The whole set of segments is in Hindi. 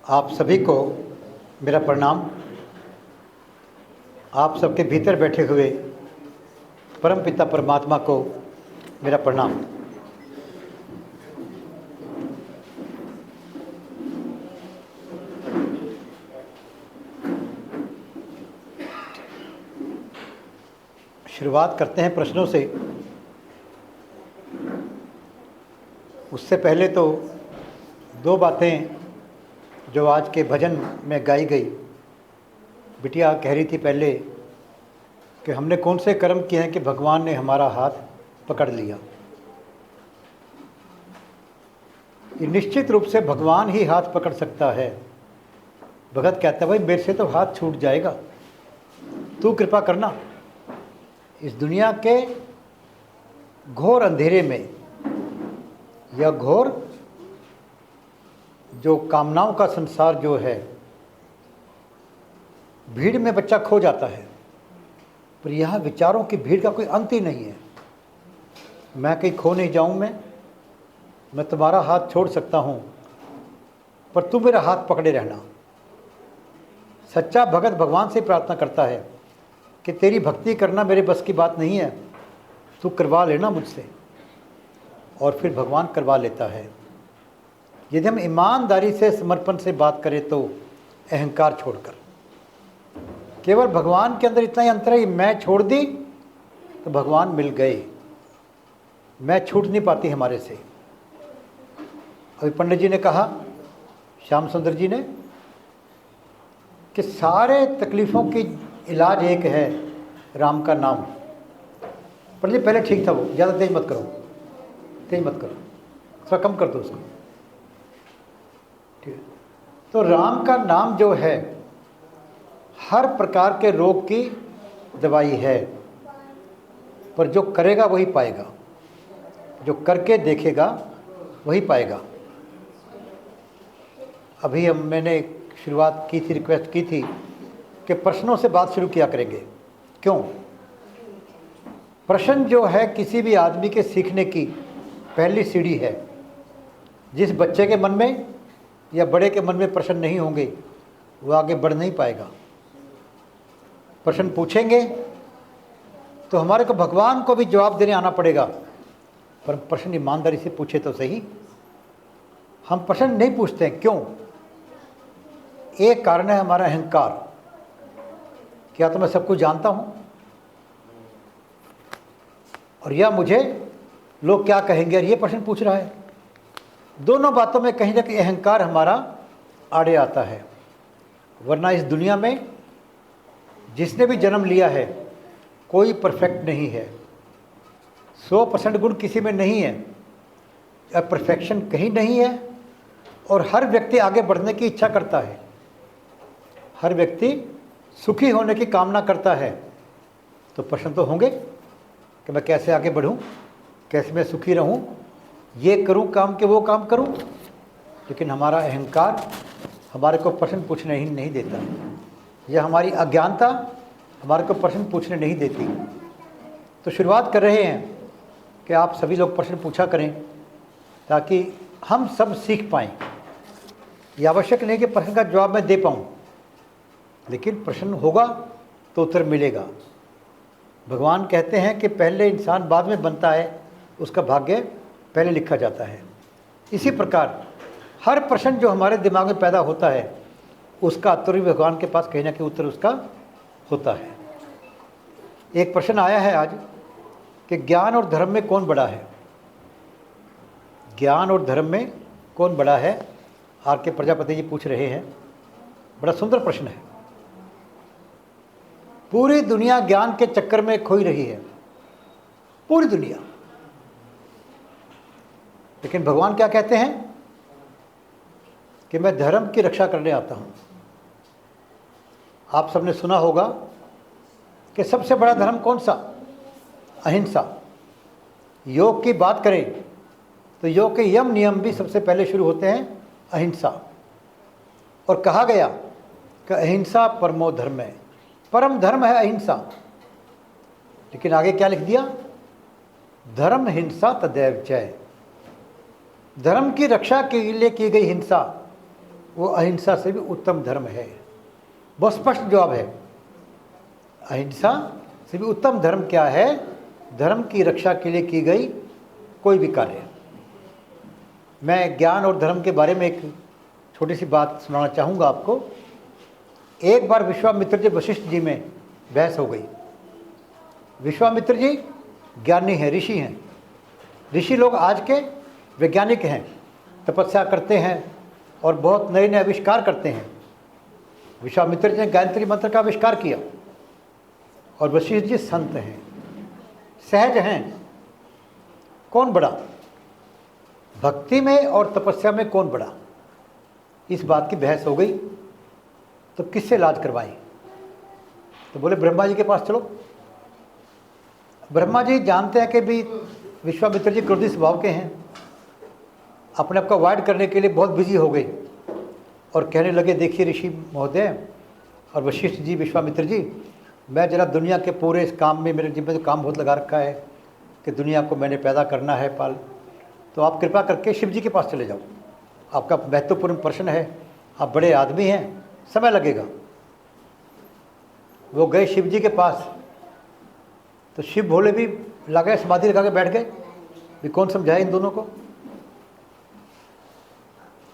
आप सभी को मेरा प्रणाम। आप सबके भीतर बैठे हुए परम पिता परमात्मा को मेरा प्रणाम। शुरुआत करते हैं प्रश्नों से। उससे पहले तो दो बातें जो आज के भजन में गाई गई। बिटिया कह रही थी पहले कि हमने कौन से कर्म किए हैं कि भगवान ने हमारा हाथ पकड़ लिया। ये निश्चित रूप से भगवान ही हाथ पकड़ सकता है। भगत कहता है भाई मेरे से तो हाथ छूट जाएगा, तू कृपा करना। इस दुनिया के घोर अंधेरे में या घोर जो कामनाओं का संसार जो है, भीड़ में बच्चा खो जाता है, पर यहाँ विचारों की भीड़ का कोई अंत ही नहीं है। मैं कहीं खो नहीं जाऊँ, मैं तुम्हारा हाथ छोड़ सकता हूँ, पर तुम मेरा हाथ पकड़े रहना। सच्चा भगत भगवान से प्रार्थना करता है कि तेरी भक्ति करना मेरे बस की बात नहीं है, तू करवा लेना मुझसे। और फिर भगवान करवा लेता है यदि हम ईमानदारी से समर्पण से बात करें तो अहंकार छोड़कर। केवल भगवान के अंदर इतना ही अंतर है, मैं छोड़ दी तो भगवान मिल गए। मैं छूट नहीं पाती हमारे से। अभी पंडित जी ने कहा, श्याम सुंदर जी ने, कि सारे तकलीफ़ों की इलाज एक है, राम का नाम। पंडित जी पहले ठीक था, वो ज़्यादा तेज मत करो, तेज मत करो, थोड़ा कम कर दो उसको। ठीक है, तो राम का नाम जो है हर प्रकार के रोग की दवाई है, पर जो करेगा वही पाएगा, जो करके देखेगा वही पाएगा। अभी मैंने शुरुआत की थी, रिक्वेस्ट की थी कि प्रश्नों से बात शुरू किया करेंगे। क्यों? प्रश्न जो है किसी भी आदमी के सीखने की पहली सीढ़ी है। जिस बच्चे के मन में या बड़े के मन में प्रश्न नहीं होंगे वो आगे बढ़ नहीं पाएगा। प्रश्न पूछेंगे तो हमारे को भगवान को भी जवाब देने आना पड़ेगा, पर प्रश्न ईमानदारी से पूछे तो सही। हम प्रश्न नहीं पूछते हैं, क्यों? एक कारण है हमारा अहंकार। क्या तो मैं सब कुछ जानता हूँ, और या मुझे लोग क्या कहेंगे, और ये प्रश्न पूछ रहा है। दोनों बातों में कहीं ना कहीं अहंकार हमारा आड़े आता है। वरना इस दुनिया में जिसने भी जन्म लिया है कोई परफेक्ट नहीं है। 100% गुण किसी में नहीं है, परफेक्शन कहीं नहीं है। और हर व्यक्ति आगे बढ़ने की इच्छा करता है, हर व्यक्ति सुखी होने की कामना करता है। तो प्रश्न तो होंगे कि मैं कैसे आगे बढ़ूं, कैसे मैं सुखी रहूं, ये करूं काम के वो काम करूं। लेकिन हमारा अहंकार हमारे को प्रश्न पूछने ही नहीं देता, यह हमारी अज्ञानता हमारे को प्रश्न पूछने नहीं देती। तो शुरुआत कर रहे हैं कि आप सभी लोग प्रश्न पूछा करें ताकि हम सब सीख पाएँ। ये आवश्यक नहीं कि प्रश्न का जवाब मैं दे पाऊँ, लेकिन प्रश्न होगा तो उत्तर मिलेगा। भगवान कहते हैं कि पहले इंसान बाद में बनता है, उसका भाग्य पहले लिखा जाता है। इसी प्रकार हर प्रश्न जो हमारे दिमाग में पैदा होता है उसका उत्तर भी भगवान के पास कहीं ना कहीं उत्तर उसका होता है। एक प्रश्न आया है आज कि ज्ञान और धर्म में कौन बड़ा है। ज्ञान और धर्म में कौन बड़ा है, आर के प्रजापति जी पूछ रहे हैं। बड़ा सुंदर प्रश्न है। पूरी दुनिया ज्ञान के चक्कर में खोई रही है, पूरी दुनिया। लेकिन भगवान क्या कहते हैं कि मैं धर्म की रक्षा करने आता हूं। आप सबने सुना होगा कि सबसे बड़ा धर्म कौन सा? अहिंसा। योग की बात करें तो योग के यम नियम भी सबसे पहले शुरू होते हैं अहिंसा। और कहा गया कि अहिंसा परमो धर्म है, परम धर्म है अहिंसा। लेकिन आगे क्या लिख दिया? धर्म हिंसा तदैव जय। धर्म की रक्षा के लिए की गई हिंसा वो अहिंसा से भी उत्तम धर्म है। बहुत स्पष्ट जवाब है। अहिंसा से भी उत्तम धर्म क्या है? धर्म की रक्षा के लिए की गई कोई भी कार्य। मैं ज्ञान और धर्म के बारे में एक छोटी सी बात सुनाना चाहूँगा आपको। एक बार विश्वामित्र जी वशिष्ठ जी में बहस हो गई। विश्वामित्र जी ज्ञानी हैं, ऋषि हैं। ऋषि लोग आज के वैज्ञानिक हैं, तपस्या करते हैं और बहुत नए नए आविष्कार करते हैं। विश्वामित्र जी ने गायत्री मंत्र का आविष्कार किया और वशिष्ठ जी संत हैं, सहज हैं। कौन बड़ा? भक्ति में और तपस्या में कौन बड़ा? इस बात की बहस हो गई। तो किससे इलाज करवाएं? तो बोले ब्रह्मा जी के पास चलो। ब्रह्मा जी जानते हैं कि भी विश्वामित्र जी क्रोधी स्वभाव के हैं, अपने आप को अवॉइड करने के लिए बहुत बिजी हो गए और कहने लगे, देखिए ऋषि महोदय और वशिष्ठ जी, विश्वामित्र जी, मैं जरा दुनिया के पूरे इस काम में, मेरे जिम्मे तो काम बहुत लगा रखा है कि दुनिया को मैंने पैदा करना है, पाल, तो आप कृपा करके शिव जी के पास चले जाओ। आपका महत्वपूर्ण प्रश्न है, आप बड़े आदमी हैं, समय लगेगा। वो गए शिव जी के पास, तो शिव भोले भी लगे समाधि लगा के बैठ गए भी कौन समझाए इन दोनों को।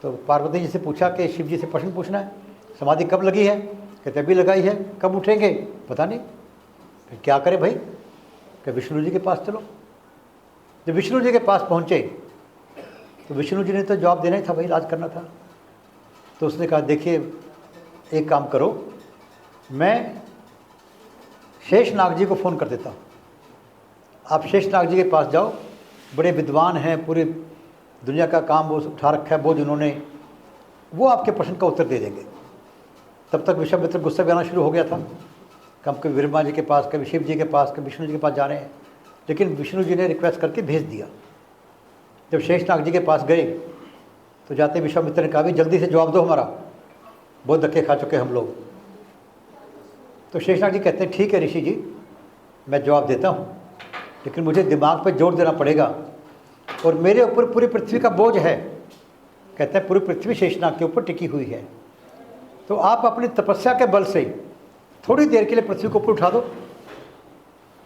तो पार्वती जी से पूछा कि शिव जी से प्रश्न पूछना है, समाधि कब लगी है? कहते अभी लगाई है। कब उठेंगे? पता नहीं। फिर क्या करें भाई? कि विष्णु जी के पास चलो। जब विष्णु जी के पास पहुँचे तो विष्णु जी ने तो जवाब देना ही था भाई, इलाज करना था। तो उसने कहा, देखिए एक काम करो, मैं शेषनाग जी को फ़ोन कर देता हूँ, आप शेषनाग जी के पास जाओ, बड़े विद्वान हैं, पूरी दुनिया का काम वो उठा रखा है बोझ उन्होंने, वो आपके प्रश्न का उत्तर दे देंगे। तब तक विश्वामित्र गुस्सा भी आना शुरू हो गया था। कभी ब्रह्मा जी के पास, कभी शिव जी के पास, कभी विष्णु जी के पास जा रहे हैं, लेकिन विष्णु जी ने रिक्वेस्ट करके भेज दिया। जब शेषनाग जी के पास गए तो जाते विश्वामित्र ने कहा, भी जल्दी से जवाब दो, हमारा बहुत धक्के खा चुके हम लोग। तो शेषनाग जी कहते हैं, ठीक है ऋषि जी, मैं जवाब देता हूँ, लेकिन मुझे दिमाग पर जोर देना पड़ेगा और मेरे ऊपर पूरी पृथ्वी का बोझ है। कहते हैं पूरी पृथ्वी शेषनाग के ऊपर टिकी हुई है, तो आप अपनी तपस्या के बल से थोड़ी देर के लिए पृथ्वी को ऊपर उठा दो,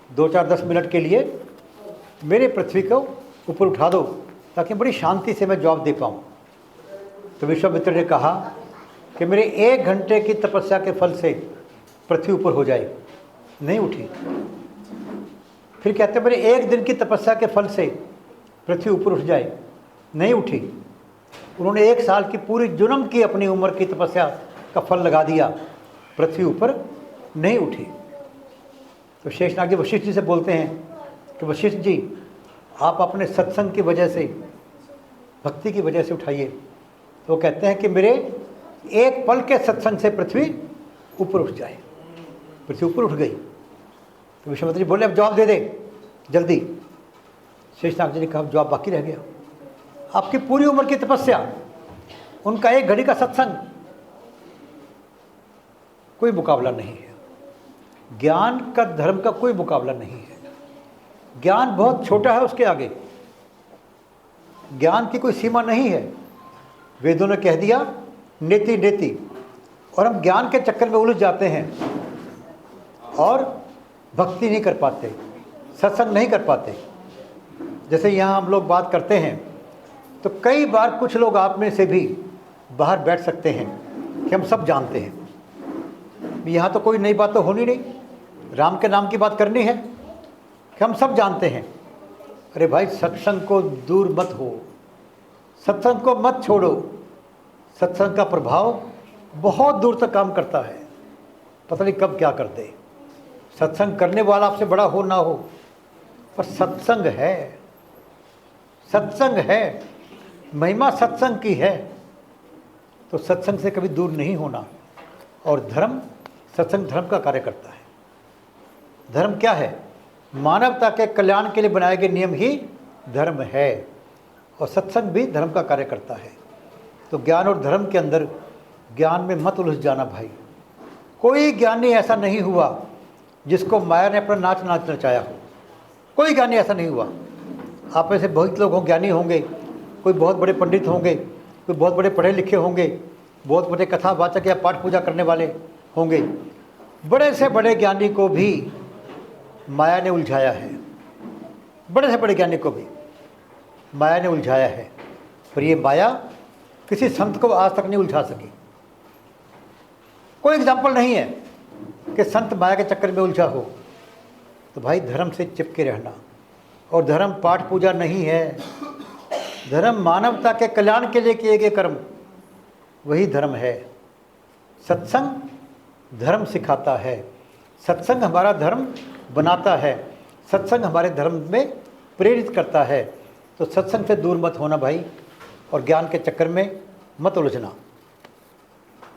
2-4-10 मिनट के लिए मेरे पृथ्वी को ऊपर उठा दो, ताकि बड़ी शांति से मैं जवाब दे पाऊँ। तो विश्वामित्र ने कहा कि मेरे 1 घंटे की तपस्या के फल से पृथ्वी ऊपर हो जाए, नहीं उठी। फिर कहते मेरे 1 दिन की तपस्या के फल से पृथ्वी ऊपर उठ जाए, नहीं उठी। उन्होंने 1 साल की पूरी जन्म की अपनी उम्र की तपस्या का फल लगा दिया, पृथ्वी ऊपर नहीं उठी। तो शेषनाग जी वशिष्ठ जी से बोलते हैं कि वशिष्ठ जी, आप अपने सत्संग की वजह से, भक्ति की वजह से उठाइए। तो वो कहते हैं कि मेरे 1 पल के सत्संग से पृथ्वी ऊपर उठ जाए। पृथ्वी ऊपर उठ गई। तो विश्वामित्र जी बोले, अब जवाब दे दे जल्दी। शेषनाग जी ने कहा, जवाब बाकी रह गया। आपकी पूरी उम्र की तपस्या, उनका 1 घड़ी का सत्संग, कोई मुकाबला नहीं है। ज्ञान का, धर्म का कोई मुकाबला नहीं है। ज्ञान बहुत छोटा है उसके आगे, ज्ञान की कोई सीमा नहीं है। वेदों ने कह दिया नेति नेति, और हम ज्ञान के चक्कर में उलझ जाते हैं और भक्ति नहीं कर पाते, सत्संग नहीं कर पाते। जैसे यहाँ हम लोग बात करते हैं तो कई बार कुछ लोग आप में से भी बाहर बैठ सकते हैं कि हम सब जानते हैं, यहाँ तो कोई नई बात तो होनी नहीं, राम के नाम की बात करनी है कि हम सब जानते हैं। अरे भाई, सत्संग को दूर मत हो, सत्संग को मत छोड़ो। सत्संग का प्रभाव बहुत दूर तक काम करता है, पता नहीं कब क्या कर दे। सत्संग करने वाला आपसे बड़ा हो ना हो, पर सत्संग है, सत्संग है, महिमा सत्संग की है। तो सत्संग से कभी दूर नहीं होना। और धर्म, सत्संग धर्म का कार्य करता है। धर्म क्या है? मानवता के कल्याण के लिए बनाए गए नियम ही धर्म है, और सत्संग भी धर्म का कार्य करता है। तो ज्ञान और धर्म के अंदर, ज्ञान में मत उलझ जाना भाई। कोई ज्ञानी ऐसा नहीं हुआ जिसको माया ने अपना नाच नचाया हो। कोई ज्ञानी ऐसा नहीं हुआ। आप में से बहुत लोग ज्ञानी होंगे, कोई बहुत बड़े पंडित होंगे, कोई बहुत बड़े पढ़े लिखे होंगे, बहुत बड़े कथावाचक या पाठ पूजा करने वाले होंगे, बड़े से बड़े ज्ञानी को भी माया ने उलझाया है, बड़े से बड़े ज्ञानी को भी माया ने उलझाया है। पर ये माया किसी संत को आज तक नहीं उलझा सकी। कोई एग्जाम्पल नहीं है कि संत माया के चक्कर में उलझा हो। तो भाई धर्म से चिपके रहना, और धर्म पाठ पूजा नहीं है, धर्म मानवता के कल्याण के लिए किए गए कर्म, वही धर्म है। सत्संग धर्म सिखाता है, सत्संग हमारा धर्म बनाता है, सत्संग हमारे धर्म में प्रेरित करता है। तो सत्संग से दूर मत होना भाई, और ज्ञान के चक्कर में मत उलझना।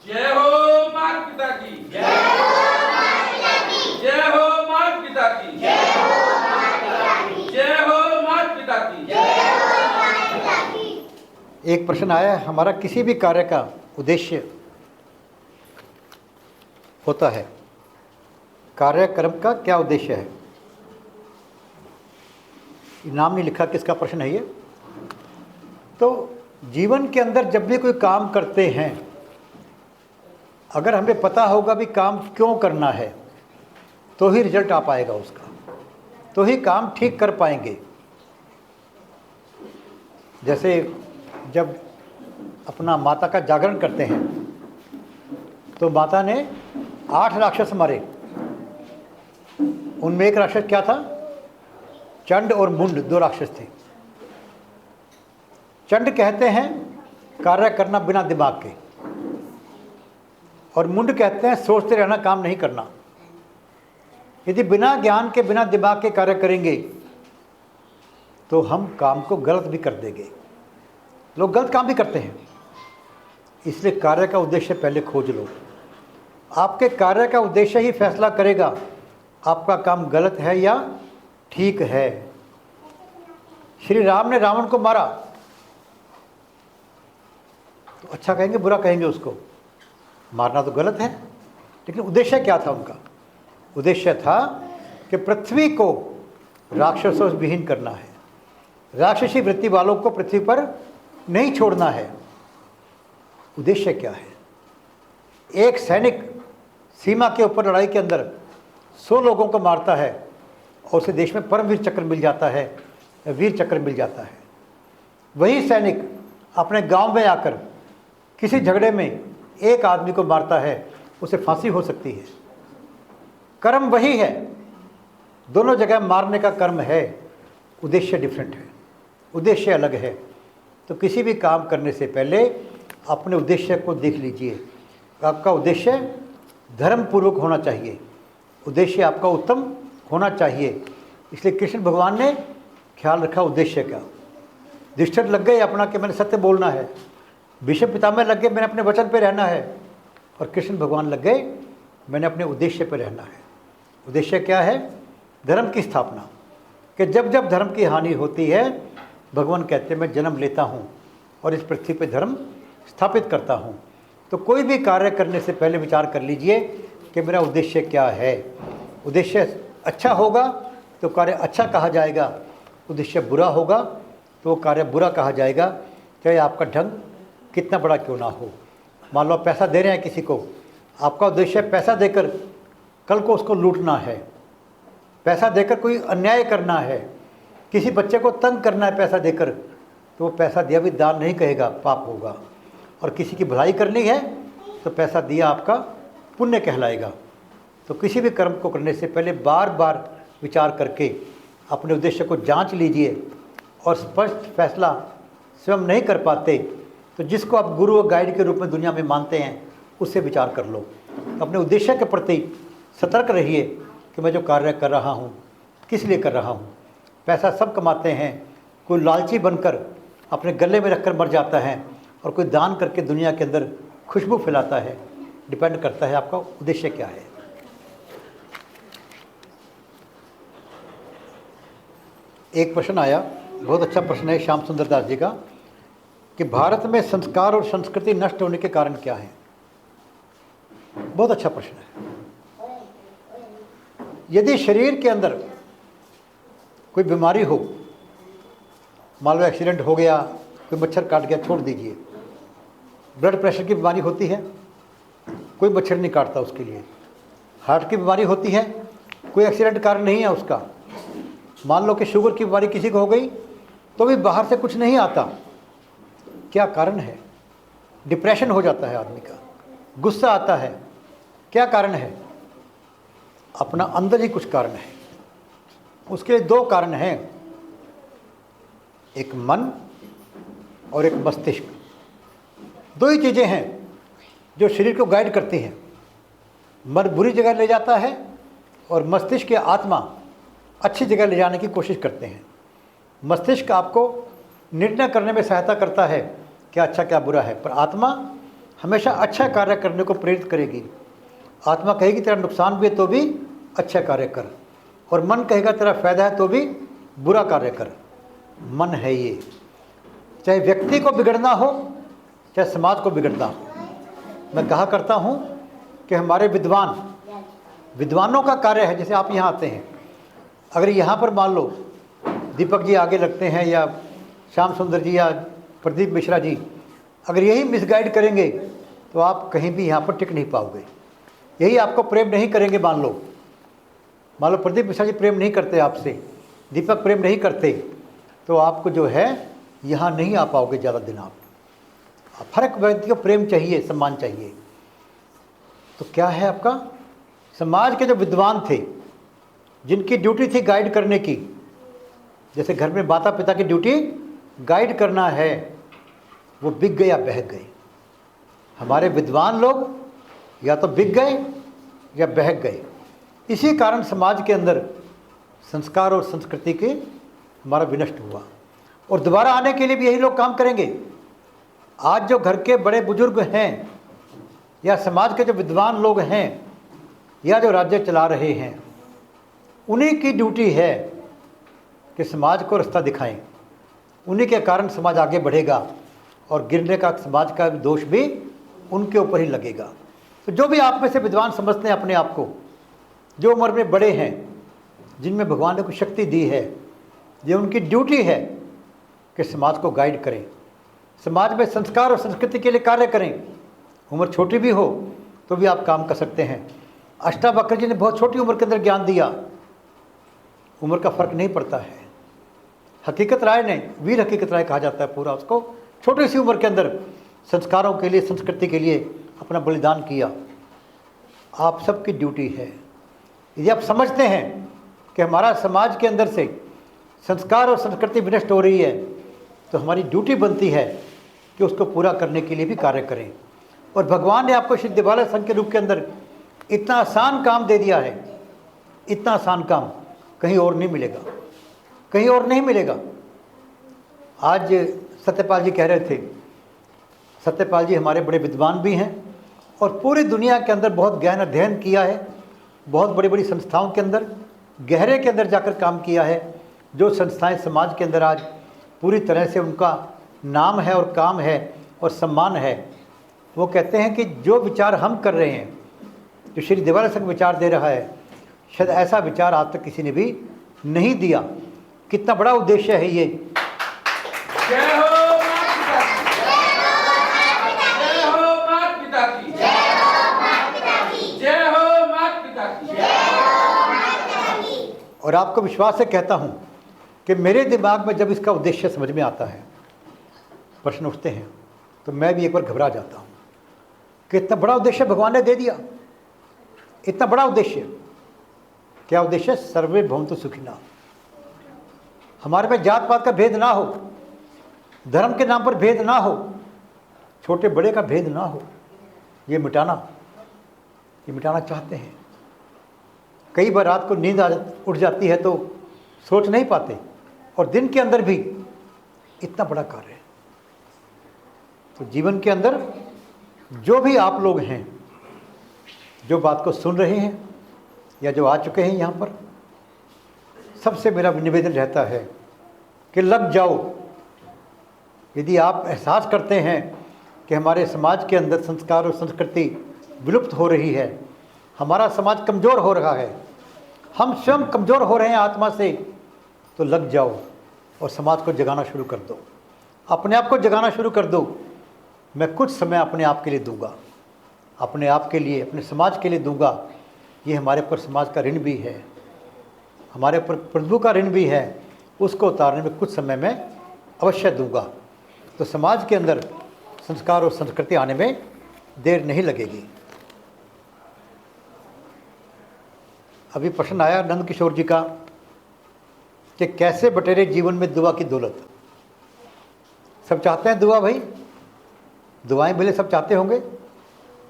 जय हो मात पिता की, जय हो मात पिता की, जय हो मात पिता की, जय हो मात पिता की, जय हो मात पिता की, जय हो मात पिता की। एक प्रश्न आया है, हमारा किसी भी कार्य का उद्देश्य होता है, कार्यक्रम का क्या उद्देश्य है? नाम नहीं लिखा किसका प्रश्न है ये। तो जीवन के अंदर जब भी कोई काम करते हैं, अगर हमें पता होगा भी काम क्यों करना है, तो ही रिजल्ट आ पाएगा उसका, तो ही काम ठीक कर पाएंगे। जैसे जब अपना माता का जागरण करते हैं, तो माता ने 8 राक्षस मारे, उनमें एक राक्षस क्या था? चंड और मुंड, 2 राक्षस थे। चंड कहते हैं कार्य करना बिना दिमाग के, और मुंड कहते हैं सोचते रहना, काम नहीं करना। यदि बिना ज्ञान के, बिना दिमाग के कार्य करेंगे तो हम काम को गलत भी कर देंगे। लोग गलत काम भी करते हैं, इसलिए कार्य का उद्देश्य पहले खोज लो। आपके कार्य का उद्देश्य ही फैसला करेगा आपका काम गलत है या ठीक है। श्री राम ने रावण को मारा, तो अच्छा कहेंगे बुरा कहेंगे उसको? मारना तो गलत है, लेकिन उद्देश्य क्या था उनका? उद्देश्य था कि पृथ्वी को राक्षसों से विहीन करना है, राक्षसी वृत्ति वालों को पृथ्वी पर नहीं छोड़ना है। उद्देश्य क्या है? एक सैनिक सीमा के ऊपर लड़ाई के अंदर 100 लोगों को मारता है और उसे देश में परमवीर चक्र मिल जाता है, वीर चक्र मिल जाता है। वही सैनिक अपने गांव में आकर किसी झगड़े में एक आदमी को मारता है, उसे फांसी हो सकती है। कर्म वही है, दोनों जगह मारने का कर्म है, उद्देश्य डिफरेंट है, उद्देश्य अलग है। तो किसी भी काम करने से पहले अपने उद्देश्य को देख लीजिए। आपका उद्देश्य धर्मपूर्वक होना चाहिए, उद्देश्य आपका उत्तम होना चाहिए। इसलिए कृष्ण भगवान ने ख्याल रखा उद्देश्य का। युधिष्ठिर लग गए अपना कि मैंने सत्य बोलना है, भीष्म पितामह लग गए मैंने अपने वचन पे रहना है, और कृष्ण भगवान लग गए मैंने अपने उद्देश्य पे रहना है। उद्देश्य क्या है? धर्म की स्थापना। कि जब जब धर्म की हानि होती है, भगवान कहते हैं मैं जन्म लेता हूँ और इस पृथ्वी पे धर्म स्थापित करता हूँ। तो कोई भी कार्य करने से पहले विचार कर लीजिए कि मेरा उद्देश्य क्या है। उद्देश्य अच्छा होगा तो कार्य अच्छा कहा जाएगा, उद्देश्य बुरा होगा तो वो कार्य बुरा कहा जाएगा, चाहे आपका ढंग कितना बड़ा क्यों ना हो। मान लो पैसा दे रहे हैं किसी को, आपका उद्देश्य पैसा देकर कल को उसको लूटना है, पैसा देकर कोई अन्याय करना है, किसी बच्चे को तंग करना है पैसा देकर, तो वो पैसा दिया भी दान नहीं कहेगा, पाप होगा। और किसी की भलाई करनी है तो पैसा दिया आपका पुण्य कहलाएगा। तो किसी भी कर्म को करने से पहले बार बार विचार करके अपने उद्देश्य को जांच लीजिए, और स्पष्ट फैसला स्वयं नहीं कर पाते तो जिसको आप गुरु और गाइड के रूप में दुनिया में मानते हैं उससे विचार कर लो। अपने उद्देश्य के प्रति सतर्क रहिए कि मैं जो कार्य कर रहा हूँ किस लिए कर रहा हूँ। पैसा सब कमाते हैं, कोई लालची बनकर अपने गले में रखकर मर जाता है और कोई दान करके दुनिया के अंदर खुशबू फैलाता है। डिपेंड करता है आपका उद्देश्य क्या है। एक प्रश्न आया, बहुत अच्छा प्रश्न है श्याम सुंदर दास जी का, कि भारत में संस्कार और संस्कृति नष्ट होने के कारण क्या है। बहुत अच्छा प्रश्न है। यदि शरीर के अंदर कोई बीमारी हो, मान लो एक्सीडेंट हो गया, कोई मच्छर काट गया, छोड़ दीजिए, ब्लड प्रेशर की बीमारी होती है, कोई मच्छर नहीं काटता उसके लिए। हार्ट की बीमारी होती है, कोई एक्सीडेंट कारण नहीं है उसका। मान लो कि शुगर की बीमारी किसी को हो गई तो भी बाहर से कुछ नहीं आता। क्या कारण है? डिप्रेशन हो जाता है आदमी का, गुस्सा आता है। क्या कारण है? अपना अंदर ही कुछ कारण है। उसके लिए दो कारण हैं, एक मन और एक मस्तिष्क। दो ही चीज़ें हैं जो शरीर को गाइड करती हैं। मन बुरी जगह ले जाता है और मस्तिष्क या आत्मा अच्छी जगह ले जाने की कोशिश करते हैं। मस्तिष्क आपको निर्णय करने में सहायता करता है क्या अच्छा क्या बुरा है, पर आत्मा हमेशा अच्छा कार्य करने को प्रेरित करेगी। आत्मा कहेगी तेरा नुकसान भी है तो भी अच्छा कार्य कर, और मन कहेगा तेरा फायदा है तो भी बुरा कार्य कर। मन है ये, चाहे व्यक्ति को बिगड़ना हो चाहे समाज को बिगड़ना हो। मैं कहा करता हूँ कि हमारे विद्वानों का कार्य है, जैसे आप यहाँ आते हैं, अगर यहाँ पर मान लो दीपक जी आगे लगते हैं या श्याम सुंदर जी या प्रदीप मिश्रा जी, अगर यही मिसगाइड करेंगे तो आप कहीं भी यहाँ पर टिक नहीं पाओगे। यही आपको प्रेम नहीं करेंगे, मान लो प्रदीप मिश्रा जी प्रेम नहीं करते आपसे, दीपक प्रेम नहीं करते, तो आपको जो है यहाँ नहीं आ पाओगे ज़्यादा दिन। आप हर एक व्यक्ति को प्रेम चाहिए, सम्मान चाहिए। तो क्या है आपका, समाज के जो विद्वान थे जिनकी ड्यूटी थी गाइड करने की, जैसे घर में माता पिता की ड्यूटी गाइड करना है, वो बिक गए या बह गए। हमारे विद्वान लोग या तो बिक गए या बह गए। इसी कारण समाज के अंदर संस्कार और संस्कृति के हमारा विनष्ट हुआ, और दोबारा आने के लिए भी यही लोग काम करेंगे। आज जो घर के बड़े बुजुर्ग हैं या समाज के जो विद्वान लोग हैं या जो राज्य चला रहे हैं, उन्हीं की ड्यूटी है कि समाज को रास्ता दिखाएं। उन्हीं के कारण समाज आगे बढ़ेगा, और गिरने का समाज का दोष भी उनके ऊपर ही लगेगा। तो जो भी आप में से विद्वान समझते हैं अपने आप को, जो उम्र में बड़े हैं, जिनमें भगवान ने कुछ शक्ति दी है, ये उनकी ड्यूटी है कि समाज को गाइड करें, समाज में संस्कार और संस्कृति के लिए कार्य करें। उम्र छोटी भी हो तो भी आप काम कर सकते हैं। अष्टावक्र जी ने बहुत छोटी उम्र के अंदर ज्ञान दिया। उम्र का फर्क नहीं पड़ता है। हकीकत राय ने, वीर हकीकत राय कहा जाता है पूरा उसको, छोटी सी उम्र के अंदर संस्कारों के लिए, संस्कृति के लिए अपना बलिदान किया। आप सबकी ड्यूटी है। यदि आप समझते हैं कि हमारा समाज के अंदर से संस्कार और संस्कृति विनष्ट हो रही है, तो हमारी ड्यूटी बनती है कि उसको पूरा करने के लिए भी कार्य करें। और भगवान ने आपको श्री दिवालय संघ के रूप के अंदर इतना आसान काम दे दिया है, इतना आसान काम कहीं और नहीं मिलेगा, कहीं और नहीं मिलेगा। आज सत्यपाल जी कह रहे थे, सत्यपाल जी हमारे बड़े विद्वान भी हैं और पूरी दुनिया के अंदर बहुत गहन अध्ययन किया है, बहुत बड़ी बड़ी संस्थाओं के अंदर गहरे के अंदर जाकर काम किया है। जो संस्थाएं समाज के अंदर आज पूरी तरह से उनका नाम है और काम है और सम्मान है, वो कहते हैं कि जो विचार हम कर रहे हैं, जो श्री दिवालय संघ विचार दे रहा है, शायद ऐसा विचार आज तक किसी ने भी नहीं दिया। कितना बड़ा उद्देश्य है ये। जय हो मात पिता की, जय हो मात पिता की, जय हो मात पिता की, जय हो मात पिता की। और आपको विश्वास से कहता हूँ कि मेरे दिमाग में जब इसका उद्देश्य समझ में आता है, प्रश्न उठते हैं, तो मैं भी एक बार घबरा जाता हूँ कि इतना बड़ा उद्देश्य भगवान ने दे दिया। इतना बड़ा उद्देश्य, क्या उद्देश्य? सर्वे भवन्तु सुखिनः। हमारे में जात पात का भेद ना हो, धर्म के नाम पर भेद ना हो, छोटे बड़े का भेद ना हो, ये मिटाना चाहते हैं। कई बार रात को नींद उठ जाती है तो सोच नहीं पाते, और दिन के अंदर भी इतना बड़ा कार्य है। तो जीवन के अंदर जो भी आप लोग हैं, जो बात को सुन रहे हैं या जो आ चुके हैं यहाँ पर, सबसे मेरा निवेदन रहता है कि लग जाओ। यदि आप एहसास करते हैं कि हमारे समाज के अंदर संस्कार और संस्कृति विलुप्त हो रही है, हमारा समाज कमज़ोर हो रहा है, हम स्वयं कमज़ोर हो रहे हैं आत्मा से, तो लग जाओ और समाज को जगाना शुरू कर दो, अपने आप को जगाना शुरू कर दो। मैं कुछ समय अपने आप के लिए दूंगा, अपने आप के लिए, अपने समाज के लिए दूंगा। ये हमारे ऊपर समाज का ऋण भी है, हमारे ऊपर प्रभु का ऋण भी है, उसको उतारने में कुछ समय में अवश्य दूंगा। तो समाज के अंदर संस्कार और संस्कृति आने में देर नहीं लगेगी। अभी प्रश्न आया नंद किशोर जी का कि कैसे बटेरे जीवन में दुआ की दौलत। सब चाहते हैं दुआ, भाई दुआएं मिले, सब चाहते होंगे,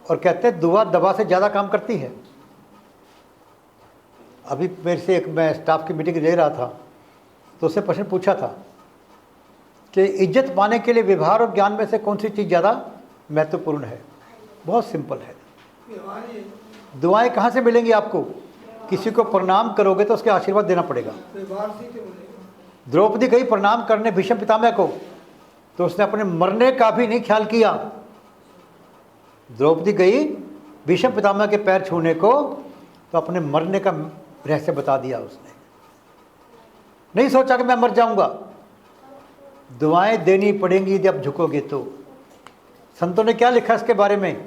और कहते हैं दुआ दवा से ज़्यादा काम करती है। अभी मेरे से मैं स्टाफ की मीटिंग ले रहा था, तो उससे प्रश्न पूछा था कि इज्जत पाने के लिए व्यवहार और ज्ञान में से कौन सी चीज़ ज़्यादा महत्वपूर्ण है। बहुत सिंपल है, दुआएं कहाँ से मिलेंगी आपको? किसी को प्रणाम करोगे तो उसके आशीर्वाद देना पड़ेगा। द्रौपदी गई प्रणाम करने भीष्म पितामह को, तो उसने अपने मरने का भी नहीं ख्याल किया। द्रौपदी गई भीष्म पितामह के पैर छूने को, तो अपने मरने का रहस्य बता दिया उसने। नहीं सोचा कि मैं मर जाऊंगा। दुआएं देनी पड़ेंगी यदि आप झुकोगे तो। संतों ने क्या लिखा इसके बारे में?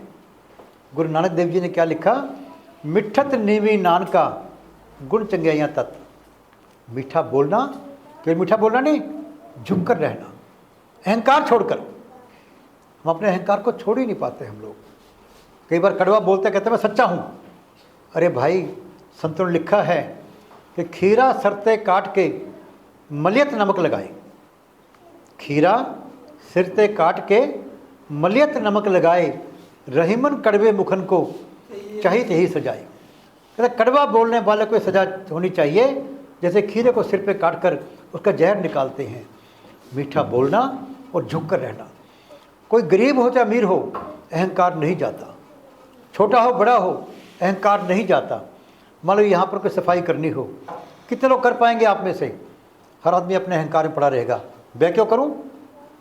गुरु नानक देव जी ने क्या लिखा? मिठत नीवी नानका गुण चंगैया तत्। मीठा बोलना, फिर मीठा बोलना नहीं, झुककर रहना, अहंकार छोड़कर। हम अपने अहंकार को छोड़ ही नहीं पाते हम लोग। कई बार कड़वा बोलते कहते मैं सच्चा हूँ। अरे भाई, संतों ने लिखा है कि खीरा सरते काट के मलियत नमक लगाए। खीरा सिरते काट के मलियत नमक लगाए, रहीमन कड़वे मुखन को चाहिए ही सजाए। कहते कड़वा बोलने वाले को सजा होनी चाहिए जैसे खीरे को सिर पे काट कर उसका जहर निकालते हैं। मीठा बोलना और झुक कर रहना। कोई गरीब हो चाहे अमीर हो, अहंकार नहीं जाता। छोटा हो बड़ा हो, अहंकार नहीं जाता। मान लो यहाँ पर कोई सफाई करनी हो, कितने लोग कर पाएंगे आप में से? हर आदमी अपने अहंकार में पड़ा रहेगा। मैं क्यों करूँ,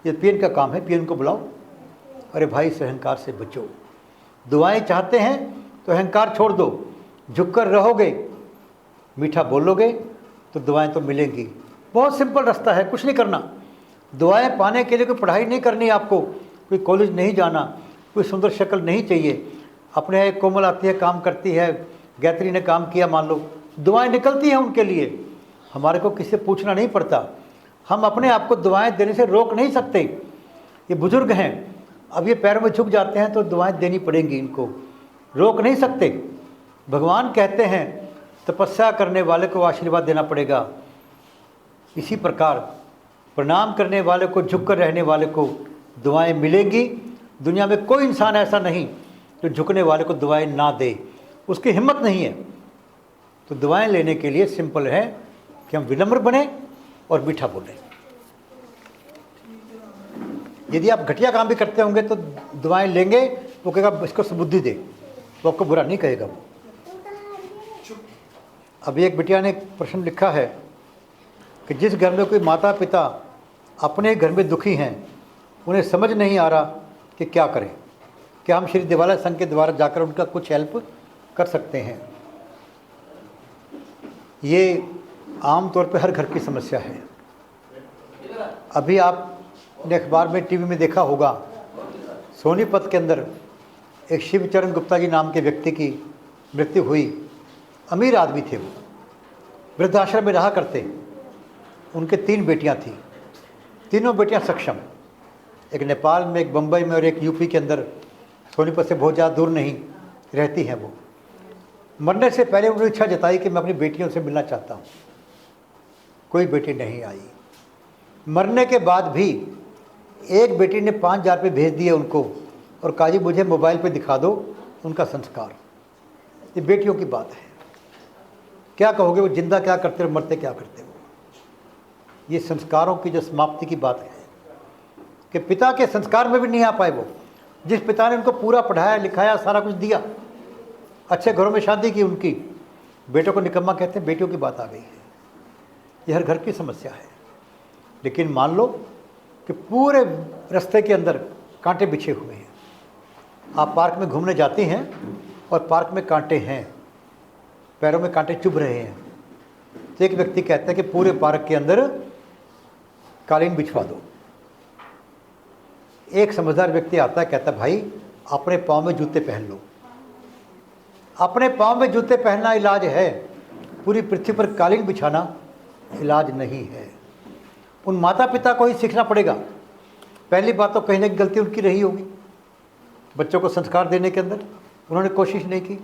ये पीएन का काम है, पीएन को बुलाओ। अरे भाई, इस अहंकार से बचो। दुआएं चाहते हैं तो अहंकार छोड़ दो, झुककर रहोगे, मीठा बोलोगे तो दुआएं तो मिलेंगी। बहुत सिंपल रास्ता है, कुछ नहीं करना। दुआएं पाने के लिए कोई पढ़ाई नहीं करनी आपको, कोई कॉलेज नहीं जाना, कोई सुंदर शक्ल नहीं चाहिए। अपने कोमल आती है, काम करती है, गायत्री ने काम किया मान लो, दुआएं निकलती हैं उनके लिए। हमारे को किसी से पूछना नहीं पड़ता। हम अपने आप को दुआएं देने से रोक नहीं सकते। ये बुजुर्ग हैं, अब ये पैरों में झुक जाते हैं तो दुआएं देनी पड़ेंगी, इनको रोक नहीं सकते। भगवान कहते हैं तपस्या करने वाले को आशीर्वाद देना पड़ेगा। इसी प्रकार प्रणाम करने वाले को, झुक कर रहने वाले को दुआएं मिलेंगी। दुनिया में कोई इंसान ऐसा नहीं जो झुकने वाले को दुआएं ना दे, उसकी हिम्मत नहीं है। तो दुआएं लेने के लिए सिंपल है कि हम विनम्र बने और मीठा बोलें। यदि आप घटिया काम भी करते होंगे तो दुआएं लेंगे, वो कहेगा इसको सुबुद्धि दे, तो आपको बुरा नहीं कहेगा वो। अभी एक बिटिया ने प्रश्न लिखा है कि जिस घर में कोई माता पिता अपने घर में दुखी हैं, उन्हें समझ नहीं आ रहा कि क्या करें। क्या हम श्री दिवालय संघ के द्वारा जाकर उनका कुछ हेल्प कर सकते हैं? ये आम तौर पे हर घर की समस्या है। अभी आपने अखबार में, टीवी में देखा होगा, सोनीपत के अंदर एक शिवचरण गुप्ता जी नाम के व्यक्ति की मृत्यु हुई। अमीर आदमी थे वो, वृद्धाश्रम में रहा करते। उनके 3 बेटियां थीं, तीनों बेटियां सक्षम। एक नेपाल में, एक बम्बई में और एक यूपी के अंदर, सोनीपत से बहुत ज़्यादा दूर नहीं रहती हैं वो। मरने से पहले उन्होंने इच्छा जताई कि मैं अपनी बेटियों से मिलना चाहता हूँ। कोई बेटी नहीं आई। मरने के बाद भी एक बेटी ने 5,000 रुपये भेज दिए उनको और कहा जी मुझे मोबाइल पे दिखा दो उनका संस्कार। ये बेटियों की बात है। क्या कहोगे, वो जिंदा क्या करते और मरते क्या करते वो? ये संस्कारों की जो समाप्ति की बात है कि पिता के संस्कार में भी नहीं आ पाए वो। जिस पिता ने उनको पूरा पढ़ाया लिखाया, सारा कुछ दिया, अच्छे घरों में शादी की उनकी, बेटों को निकम्मा कहते हैं। बेटियों की बात आ गई है। ये हर घर की समस्या है। लेकिन मान लो कि पूरे रास्ते के अंदर कांटे बिछे हुए हैं। आप पार्क में घूमने जाती हैं और पार्क में कांटे हैं, पैरों में कांटे चुभ रहे हैं। तो एक व्यक्ति कहता है कि पूरे पार्क के अंदर कालीन बिछवा दो। एक समझदार व्यक्ति आता है, कहता है भाई अपने पाँव में जूते पहन लो। अपने पाँव में जूते पहनना इलाज है, पूरी पृथ्वी पर कालीन बिछाना इलाज नहीं है। उन माता पिता को ही सीखना पड़ेगा। पहली बात तो कहीं ना कहीं गलती उनकी रही होगी, बच्चों को संस्कार देने के अंदर उन्होंने कोशिश नहीं की।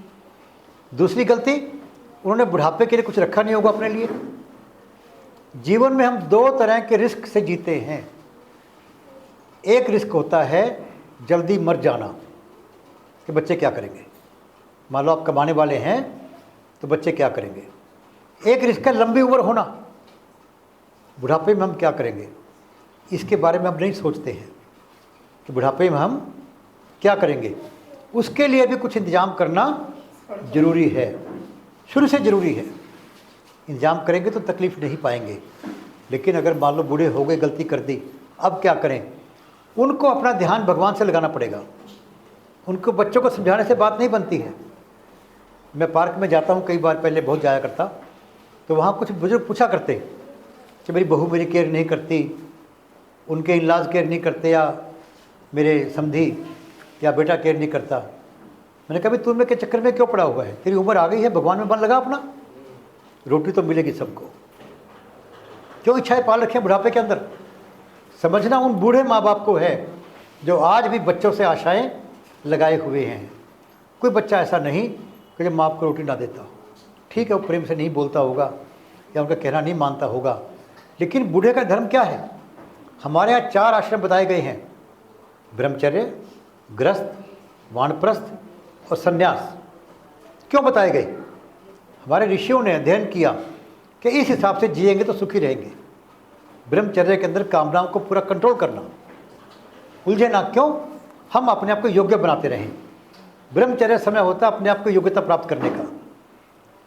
दूसरी गलती, उन्होंने बुढ़ापे के लिए कुछ रखा नहीं होगा अपने लिए। जीवन में हम दो तरह के रिस्क से जीते हैं। एक रिस्क होता है जल्दी मर जाना, कि बच्चे क्या करेंगे, मान लो आप कमाने वाले हैं तो बच्चे क्या करेंगे। एक रिस्क है लंबी उम्र होना, बुढ़ापे में हम क्या करेंगे, इसके बारे में हम नहीं सोचते हैं कि बुढ़ापे में हम क्या करेंगे। उसके लिए भी कुछ इंतजाम करना ज़रूरी है, शुरू से ज़रूरी है। इंतजाम करेंगे तो तकलीफ़ नहीं पाएंगे। लेकिन अगर मान लो बूढ़े हो गए, गलती कर दी, अब क्या करें। उनको अपना ध्यान भगवान से लगाना पड़ेगा। उनको बच्चों को समझाने से बात नहीं बनती है। मैं पार्क में जाता हूँ, कई बार पहले बहुत जाया करता, तो वहाँ कुछ बुजुर्ग पूछा करते कि मेरी बहू मेरी केयर नहीं करती, उनके इलाज केयर नहीं करते, या मेरे समधी या बेटा केयर नहीं करता। मैंने कहा भाई तुम के चक्कर में क्यों पड़ा हुआ है, तेरी उम्र आ गई है, भगवान में मन लगा अपना, रोटी तो मिलेगी सबको। क्यों इच्छाएं पाल रखें बुढ़ापे के अंदर। समझना उन बूढ़े माँ बाप को है जो आज भी बच्चों से आशाएं लगाए हुए हैं। कोई बच्चा ऐसा नहीं कि जब माँ बाप को रोटी ना देता हो। ठीक है, वो प्रेम से नहीं बोलता होगा या उनका कहना नहीं मानता होगा, लेकिन बूढ़े का धर्म क्या है। हमारे यहाँ 4 आश्रम बताए गए हैं, ब्रह्मचर्य, गृहस्थ, वानप्रस्थ और संन्यास। क्यों बताए गए। हमारे ऋषियों ने अध्ययन किया कि इस हिसाब से जिएंगे तो सुखी रहेंगे। ब्रह्मचर्य के अंदर कामनाओं को पूरा कंट्रोल करना, उलझे ना। क्यों, हम अपने आप को योग्य बनाते रहें। ब्रह्मचर्य समय होता है अपने आप को योग्यता प्राप्त करने का।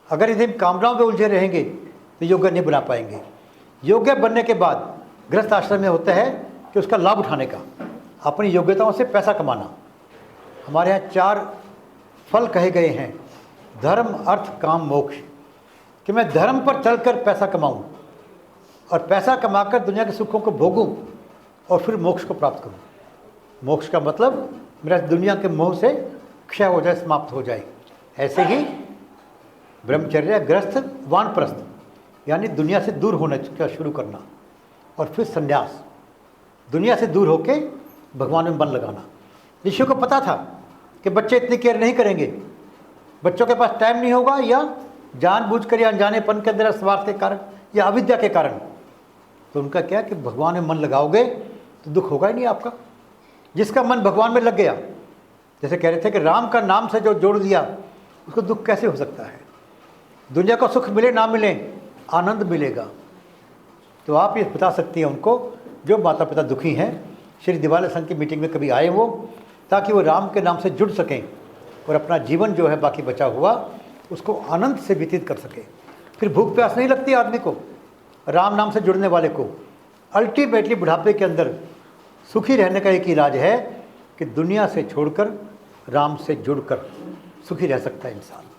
अगर यदि हम कामनाओं में उलझे रहेंगे तो योग्य नहीं बना पाएंगे। योग्य बनने के बाद गृहस्थ आश्रम में होता है कि उसका लाभ उठाने का, अपनी योग्यताओं से पैसा कमाना। हमारे यहाँ 4 फल कहे गए हैं, धर्म, अर्थ, काम, मोक्ष। कि मैं धर्म पर चलकर पैसा कमाऊं और पैसा कमाकर दुनिया के सुखों को भोगूं और फिर मोक्ष को प्राप्त करूं। मोक्ष का मतलब मेरा दुनिया के मोह से क्षय हो जाए, समाप्त हो जाए। ऐसे ही ब्रह्मचर्य, गृहस्थ, वानप्रस्थ, यानी दुनिया से दूर होने का शुरू करना, और फिर संन्यास, दुनिया से दूर होके भगवान में मन लगाना। ऋषियों को पता था कि बच्चे इतनी केयर नहीं करेंगे, बच्चों के पास टाइम नहीं होगा, या जानबूझकर या अनजानेपन के अंदर स्वार्थ के कारण या अविद्या के कारण। तो उनका क्या कि भगवान में मन लगाओगे तो दुख होगा ही नहीं आपका। जिसका मन भगवान में लग गया, जैसे कह रहे थे कि राम का नाम से जो जोड़ दिया उसको दुख कैसे हो सकता है। दुनिया को सुख मिले ना मिले, आनंद मिलेगा। तो आप ये बता सकती हैं उनको, जो माता पिता दुखी हैं, श्री दिवाली संघ की मीटिंग में कभी आए वो, ताकि वो राम के नाम से जुड़ सकें और अपना जीवन जो है बाकी बचा हुआ उसको आनंद से व्यतीत कर सके। फिर भूख प्यास नहीं लगती आदमी को, राम नाम से जुड़ने वाले को। अल्टीमेटली बुढ़ापे के अंदर सुखी रहने का एक इलाज है कि दुनिया से छोड़कर राम से जुड़कर सुखी रह सकता है इंसान।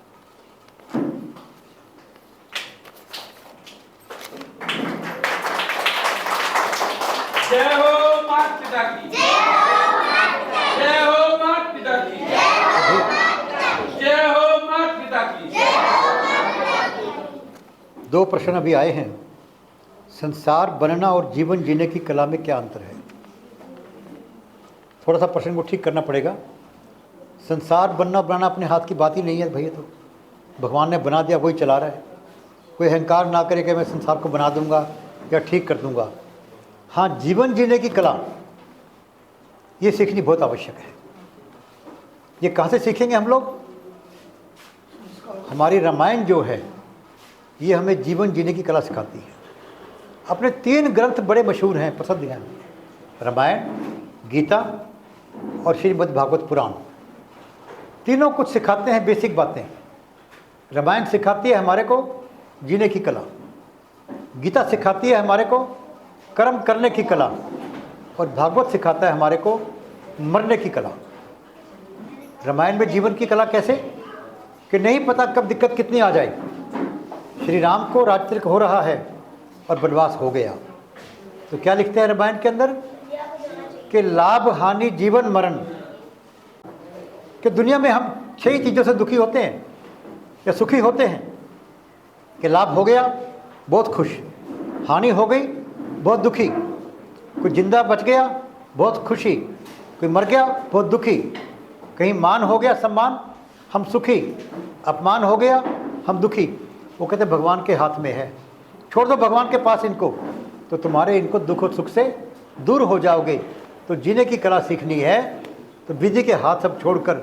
जय हो माता पिता की, जय हो माता पिता की, जय हो माता पिता की। 2 प्रश्न अभी आए हैं। संसार बनना और जीवन जीने की कला में क्या अंतर है। थोड़ा सा प्रश्न को ठीक करना पड़ेगा। संसार बनना बनाना अपने हाथ की बात ही नहीं है भैया, तो भगवान ने बना दिया, वही चला रहा है। कोई अहंकार ना करे कि मैं संसार को बना दूंगा या ठीक कर दूंगा। हाँ, जीवन जीने की कला ये सीखनी बहुत आवश्यक है। ये कहाँ से सीखेंगे हम लोग। हमारी रामायण जो है ये हमें जीवन जीने की कला सिखाती है। अपने 3 ग्रंथ बड़े मशहूर हैं, प्रसिद्ध हैं, रामायण, गीता और श्रीमद् भागवत पुराण। तीनों कुछ सिखाते हैं, बेसिक बातें। रामायण सिखाती है हमारे को जीने की कला, गीता सिखाती है हमारे को कर्म करने की कला, और भागवत सिखाता है हमारे को मरने की कला। रामायण में जीवन की कला कैसे कि नहीं पता कब दिक्कत कितनी आ जाए। श्री राम को राज्यतिलक हो रहा है और वनवास हो गया, तो क्या लिखते हैं रामायण के अंदर कि लाभ हानि जीवन मरण, कि दुनिया में हम 6 चीज़ों से दुखी होते हैं या सुखी होते हैं। कि लाभ हो गया बहुत खुश, हानि हो गई बहुत दुखी, कोई जिंदा बच गया बहुत खुशी, कोई मर गया बहुत दुखी, कहीं मान हो गया सम्मान हम सुखी, अपमान हो गया हम दुखी। वो कहते भगवान के हाथ में है, छोड़ दो भगवान के पास इनको, तो तुम्हारे इनको दुख और सुख से दूर हो जाओगे। तो जीने की कला सीखनी है तो विधि के हाथ सब छोड़कर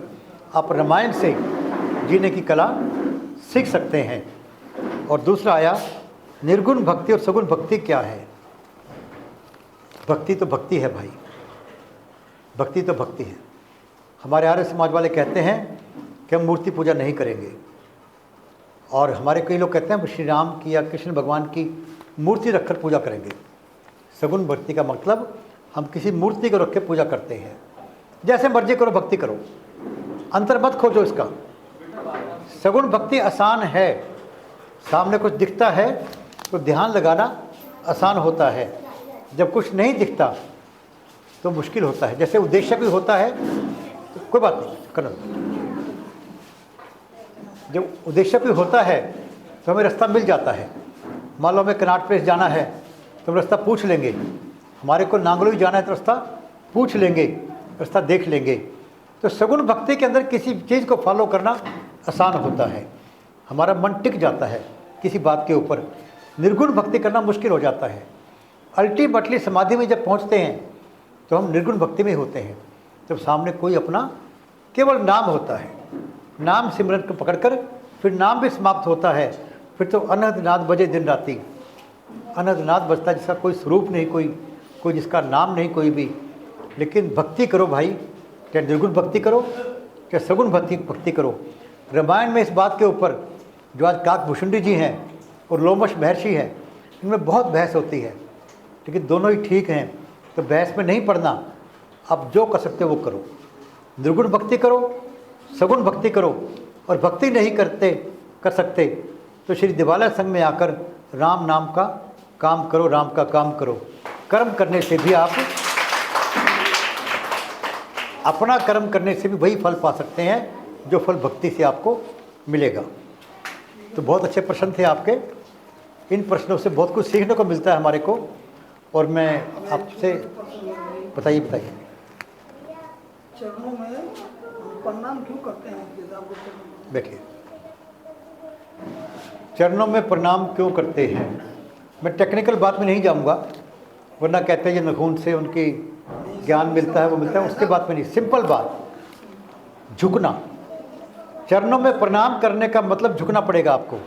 आप रामायण से जीने की कला सीख सकते हैं। और दूसरा आया निर्गुण भक्ति और सगुण भक्ति क्या है। भक्ति तो भक्ति है भाई, भक्ति तो भक्ति है। हमारे आर्य समाज वाले कहते हैं कि हम मूर्ति पूजा नहीं करेंगे, और हमारे कई लोग कहते हैं श्री राम की या कृष्ण भगवान की मूर्ति रखकर पूजा करेंगे। सगुण भक्ति का मतलब हम किसी मूर्ति को रख के पूजा करते हैं। जैसे मर्जी करो भक्ति करो, अंतर मत खोजो इसका। सगुण भक्ति आसान है, सामने कुछ दिखता है तो ध्यान लगाना आसान होता है, जब कुछ नहीं दिखता तो मुश्किल होता है। जैसे उद्देश्य भी होता है तो कोई बात नहीं करना, जब उद्देश्य भी होता है तो हमें रास्ता मिल जाता है। मान लो हमें कनाट प्लेस जाना है तो हम रास्ता पूछ लेंगे, हमारे को नांगलोई जाना है तो रास्ता पूछ लेंगे, रास्ता देख लेंगे। तो सगुण भक्ति के अंदर किसी चीज़ को फॉलो करना आसान होता है, हमारा मन टिक जाता है किसी बात के ऊपर। निर्गुण भक्ति करना मुश्किल हो जाता है। अल्टीमेटली समाधि में जब पहुंचते हैं तो हम निर्गुण भक्ति में होते हैं, जब सामने कोई अपना केवल नाम होता है, नाम सिमरन को पकड़कर फिर नाम भी समाप्त होता है। फिर तो अनहद नाद बजे दिन राती, अनहद नाद बजता जिसका कोई स्वरूप नहीं, कोई जिसका नाम नहीं कोई भी। लेकिन भक्ति करो भाई, चाहे निर्गुण भक्ति करो चाहे सगुण भक्ति करो। रामायण में इस बात के ऊपर जो आज काकभूषुंडी जी हैं और लोमश महर्षि हैं, इनमें बहुत बहस होती है, लेकिन दोनों ही ठीक हैं। तो बहस में नहीं पड़ना, आप जो कर सकते हो वो करो। निर्गुण भक्ति करो, सगुण भक्ति करो, और भक्ति नहीं कर सकते तो श्री दिवालय संघ में आकर राम नाम का काम करो, राम का काम करो। कर्म करने से भी आप अपना कर्म करने से भी वही फल पा सकते हैं जो फल भक्ति से आपको मिलेगा। तो बहुत अच्छे प्रश्न थे आपके, इन प्रश्नों से बहुत कुछ सीखने को मिलता है हमारे को। और मैं आपसे बताइए चरणों में प्रणाम क्यों करते हैं? देखिए, चरणों में प्रणाम क्यों करते हैं, मैं टेक्निकल बात में नहीं जाऊंगा, वरना कहते हैं ये नखून से उनकी ज्ञान मिलता है, वो मिलता है, उसके बात में नहीं। सिंपल बात, झुकना। चरणों में प्रणाम करने का मतलब झुकना पड़ेगा आपको,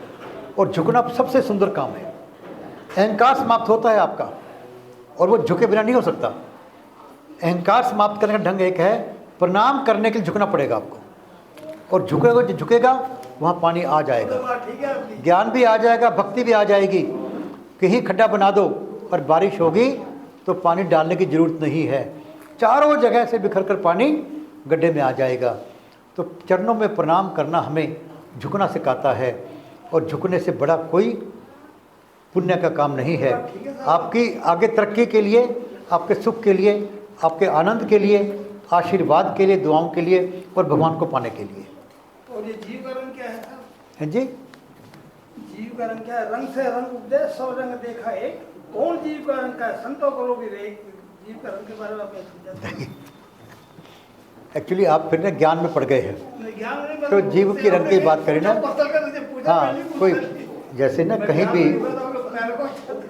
और झुकना सबसे सुंदर काम है। अहंकार समाप्त होता है आपका, और वो झुके बिना नहीं हो सकता। अहंकार समाप्त करने का ढंग एक है, प्रणाम करने के लिए झुकना पड़ेगा आपको, और झुकेगा वहाँ पानी आ जाएगा, ज्ञान भी आ जाएगा, भक्ति भी आ जाएगी। कहीं खड्डा बना दो और बारिश होगी तो पानी डालने की ज़रूरत नहीं है, चारों जगह से बिखर कर पानी गड्ढे में आ जाएगा। तो चरणों में प्रणाम करना हमें झुकना सिखाता है, और झुकने से बड़ा कोई पुण्य का काम नहीं है। आपकी आगे तरक्की के लिए, आपके सुख के लिए, आपके आनंद के लिए, आशीर्वाद के लिए, दुआओं के लिए, और भगवान को पाने के लिए। और ये जीव का रंग क्या है? हैं जी, जीव का रंग क्या है? रंग से रंग उपदेश, सब रंग देखा एक। कौन जीव का रंग का है? संतों को भी जीव का रंग के बारे में आप समझाते। एक्चुअली आप फिर ना ज्ञान में पड़ गए हैं, ज्ञान तो जीव की रंग की बात करें ना। हाँ, कोई जैसे ना कहीं भी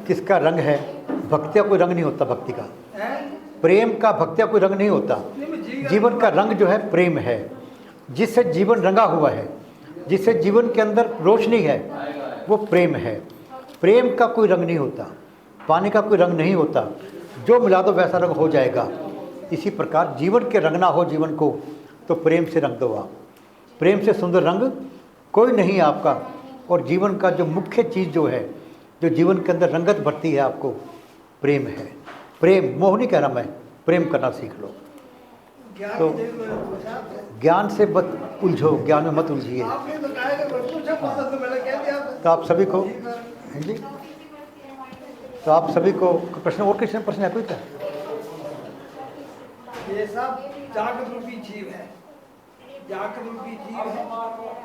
किसका रंग है, भक्ति का कोई रंग नहीं होता, भक्ति का प्रेम का भक्ति का कोई रंग नहीं होता। जीवन का रंग जो है प्रेम है, जिससे जीवन रंगा हुआ है, जिससे जीवन के अंदर रोशनी है, वो प्रेम है। प्रेम का कोई रंग नहीं होता, पानी का कोई रंग नहीं होता, जो मिला दो वैसा रंग हो जाएगा। इसी प्रकार जीवन के रंगना हो जीवन को, तो प्रेम से रंग दो आप। प्रेम से सुंदर रंग कोई नहीं आपका। और जीवन का जो मुख्य चीज़ जो है, जो जीवन के अंदर रंगत भरती है आपको, प्रेम है। प्रेम, मोह नहीं कह रहा मैं, प्रेम करना सीख लो। तो ज्ञान से मत उलझो, ज्ञान में मत उलझिए। तो आप सभी को, हैं जी, तो आप सभी को प्रश्न, और किसी प्रश्न है कोई क्या? ये सब जागृत रूपी जीव है, जागृत रूपी जीव है।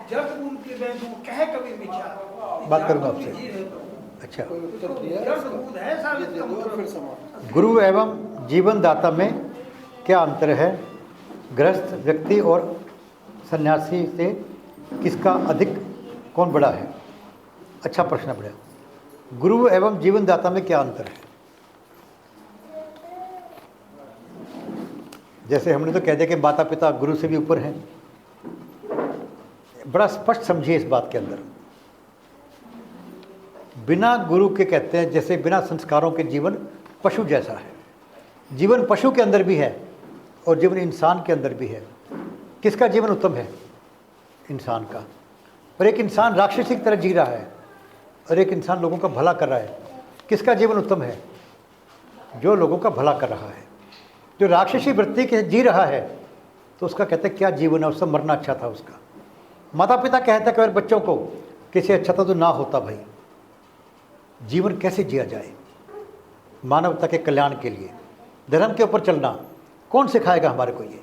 जब उनके बैठो कहे कभी विचार बात करूंगा आपसे। जीव है तो अच्छा, जड़ दूध है साबित का मतलब। गुरु एवं जीवन दाता में क्या अंतर है? गृहस्थ व्यक्ति और सन्यासी से किसका अधिक, कौन बड़ा है? अच्छा प्रश्न पड़ा। गुरु एवं जीवन दाता में क्या अंतर है? जैसे हमने तो कह दिया कि माता पिता गुरु से भी ऊपर हैं। बड़ा स्पष्ट समझिए इस बात के अंदर। बिना गुरु के कहते हैं जैसे बिना संस्कारों के जीवन पशु जैसा है। जीवन पशु के अंदर भी है और जीवन इंसान के अंदर भी है। किसका जीवन उत्तम है? इंसान का। और एक इंसान राक्षसी की तरह जी रहा है और एक इंसान लोगों का भला कर रहा है। किसका जीवन उत्तम है? जो लोगों का भला कर रहा है। जो राक्षसी वृत्ति के जी रहा है तो उसका कहते हैं क्या जीवन है, उससे मरना अच्छा था उसका। माता पिता कहते हैं कि बच्चों को किसी अच्छा था तो ना होता भाई। जीवन कैसे जिया जाए मानवता के कल्याण के लिए, धर्म के ऊपर चलना कौन सिखाएगा हमारे को? ये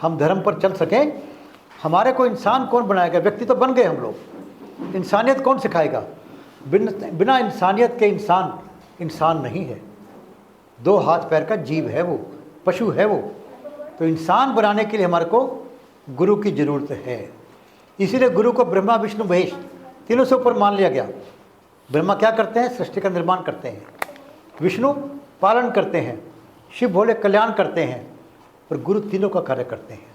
हम धर्म पर चल सकें, हमारे को इंसान कौन बनाएगा? व्यक्ति तो बन गए हम लोग, इंसानियत कौन सिखाएगा? बिना इंसानियत के इंसान इंसान नहीं है। दो हाथ पैर का जीव है वो, पशु है वो। तो इंसान बनाने के लिए हमारे को गुरु की जरूरत है। इसीलिए गुरु को ब्रह्मा विष्णु महेश तीनों से ऊपर मान लिया गया। ब्रह्मा क्या करते हैं? सृष्टि का निर्माण करते हैं। विष्णु पालन करते हैं। शिव भोले कल्याण करते हैं। और गुरु तीनों का कार्य करते हैं।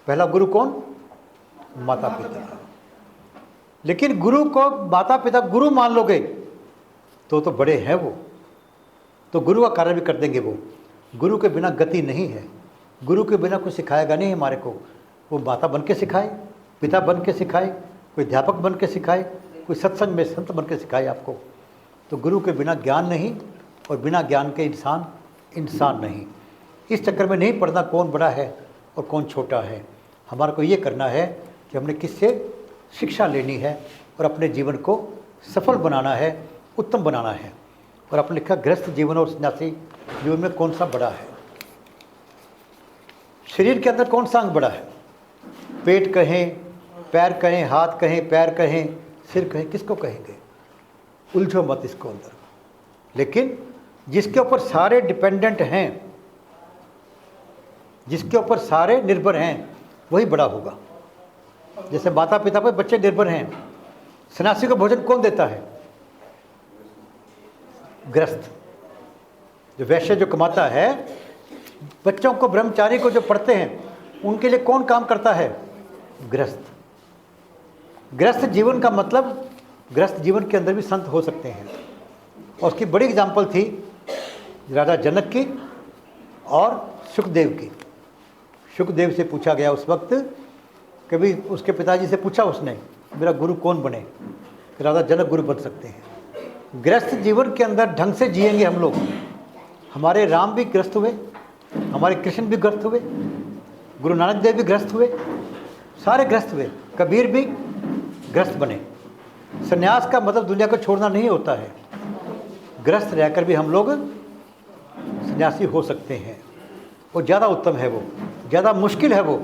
पहला गुरु कौन? माता पिता। लेकिन गुरु को माता पिता गुरु मान लोगे तो बड़े हैं वो, तो गुरु का कार्य भी कर देंगे वो। गुरु के बिना गति नहीं है। गुरु के बिना कोई सिखाएगा नहीं हमारे को। वो माता बन के सिखाए, पिता बन के सिखाए, कोई अध्यापक बन के सिखाए, कोई सत्संग में संत बन के सिखाए आपको। तो गुरु के बिना ज्ञान नहीं और बिना ज्ञान के इंसान इंसान नहीं। इस चक्कर में नहीं पड़ना कौन बड़ा है और कौन छोटा है। हमारे को ये करना है कि हमने किससे शिक्षा लेनी है और अपने जीवन को सफल बनाना है, उत्तम बनाना है। और आपने लिखा गृहस्थ जीवन और सन्यासी जीवन में कौन सा बड़ा है? शरीर के अंदर कौन सा अंग बड़ा है? पेट कहें, पैर कहें, हाथ कहें, पैर कहें, सिर कहें, किसको कहेंगे? उलझो मत इसको अंदर। लेकिन जिसके ऊपर सारे डिपेंडेंट हैं, जिसके ऊपर सारे निर्भर हैं, वही बड़ा होगा। जैसे माता पिता पर बच्चे निर्भर हैं। सन्यासी को भोजन कौन देता है? गृहस्थ। जो वैश्य जो कमाता है, बच्चों को, ब्रह्मचारी को जो पढ़ते हैं, उनके लिए कौन काम करता है? गृहस्थ। गृहस्थ जीवन का मतलब, गृहस्थ जीवन के अंदर भी संत हो सकते हैं। और उसकी बड़ी एग्जाम्पल थी राजा जनक की और सुखदेव की। सुखदेव से पूछा गया उस वक्त, कभी उसके पिताजी से पूछा उसने, मेरा गुरु कौन बने? राजा जनक गुरु बन सकते हैं। गृहस्थ जीवन के अंदर ढंग से जिएंगे हम लोग। हमारे राम भी गृहस्थ हुए, हमारे कृष्ण भी गृहस्थ हुए, गुरु नानक देव भी गृहस्थ हुए, सारे गृहस्थ हुए, कबीर भी गृहस्थ बने। संन्यास का मतलब दुनिया को छोड़ना नहीं होता है। गृहस्थ रहकर भी हम लोग सन्यासी हो सकते हैं। वो ज़्यादा उत्तम है, वो ज़्यादा मुश्किल है। वो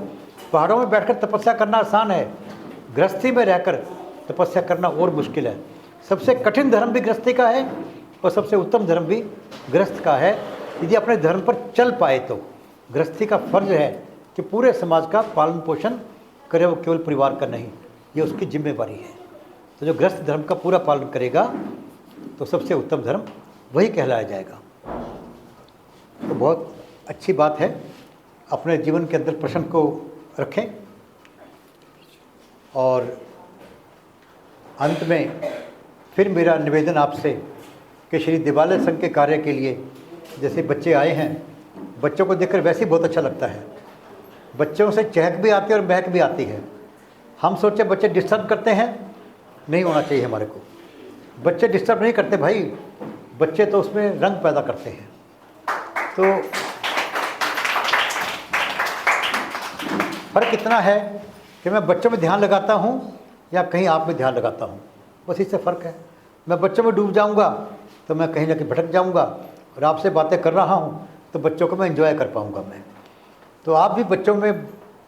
पहाड़ों में बैठकर तपस्या करना आसान है, गृहस्थी में रहकर तपस्या करना और मुश्किल है। सबसे कठिन धर्म भी गृहस्थी का है और सबसे उत्तम धर्म भी गृहस्थ का है। यदि अपने धर्म पर चल पाए तो गृहस्थी का फर्ज है कि पूरे समाज का पालन पोषण करे, वो केवल परिवार का नहीं, ये उसकी जिम्मेवारी है। तो जो गृहस्थ धर्म का पूरा पालन करेगा तो सबसे उत्तम धर्म वही कहलाया जाएगा। तो बहुत अच्छी बात है, अपने जीवन के अंदर प्रश्न को रखें। और अंत में फिर मेरा निवेदन आपसे कि श्री दिवालय संघ के कार्य के लिए, जैसे बच्चे आए हैं, बच्चों को देखकर वैसे ही बहुत अच्छा लगता है। बच्चों से चहक भी आती है और महक भी आती है। हम सोचे बच्चे डिस्टर्ब करते हैं, नहीं होना चाहिए हमारे को। बच्चे डिस्टर्ब नहीं करते भाई, बच्चे तो उसमें रंग पैदा करते हैं। तो फ़र्क इतना है कि मैं बच्चों में ध्यान लगाता हूँ या कहीं आप में ध्यान लगाता हूँ, बस इससे फ़र्क है। मैं बच्चों में डूब जाऊँगा तो मैं कहीं ना कहीं भटक जाऊँगा, और आपसे बातें कर रहा हूँ तो बच्चों को मैं एंजॉय कर पाऊँगा मैं। तो आप भी बच्चों में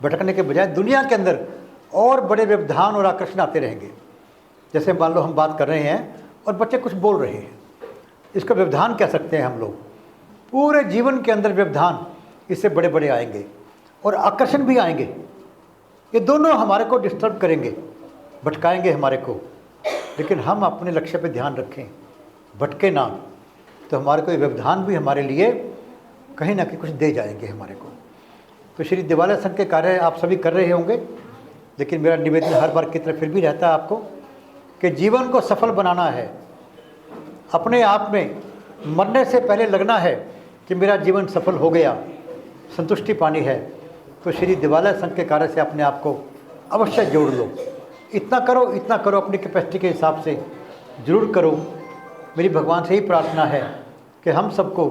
भटकने के बजाय दुनिया के अंदर और बड़े व्यवधान और आकर्षण आते रहेंगे। जैसे मान लो हम बात कर रहे हैं और बच्चे कुछ बोल रहे हैं, इसको व्यवधान कह सकते हैं हम लोग। पूरे जीवन के अंदर व्यवधान इससे बड़े बड़े आएंगे और आकर्षण भी आएंगे। ये दोनों हमारे को डिस्टर्ब करेंगे, भटकाएंगे हमारे को। लेकिन हम अपने लक्ष्य पे ध्यान रखें, भटके ना, तो हमारे को ये व्यवधान भी हमारे लिए कहीं ना कहीं कुछ दे जाएंगे हमारे को। तो श्री दिवालय संघ के कार्य आप सभी कर रहे होंगे, लेकिन मेरा निवेदन हर बार की तरह फिर भी रहता है आपको कि जीवन को सफल बनाना है। अपने आप में मरने से पहले लगना है कि मेरा जीवन सफल हो गया, संतुष्टि पानी है। तो श्री दिवालय संघ के कार्य से अपने आप को अवश्य जोड़ लो। इतना करो, अपनी कैपेसिटी के हिसाब से ज़रूर करो। मेरी भगवान से ही प्रार्थना है कि हम सबको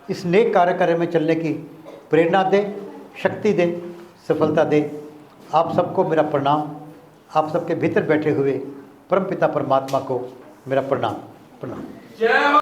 इस नेक कार्य में चलने की प्रेरणा दे, शक्ति दे, सफलता दे। आप सबको मेरा प्रणाम। आप सबके भीतर बैठे हुए परमपिता परमात्मा को मेरा प्रणाम। जय हो।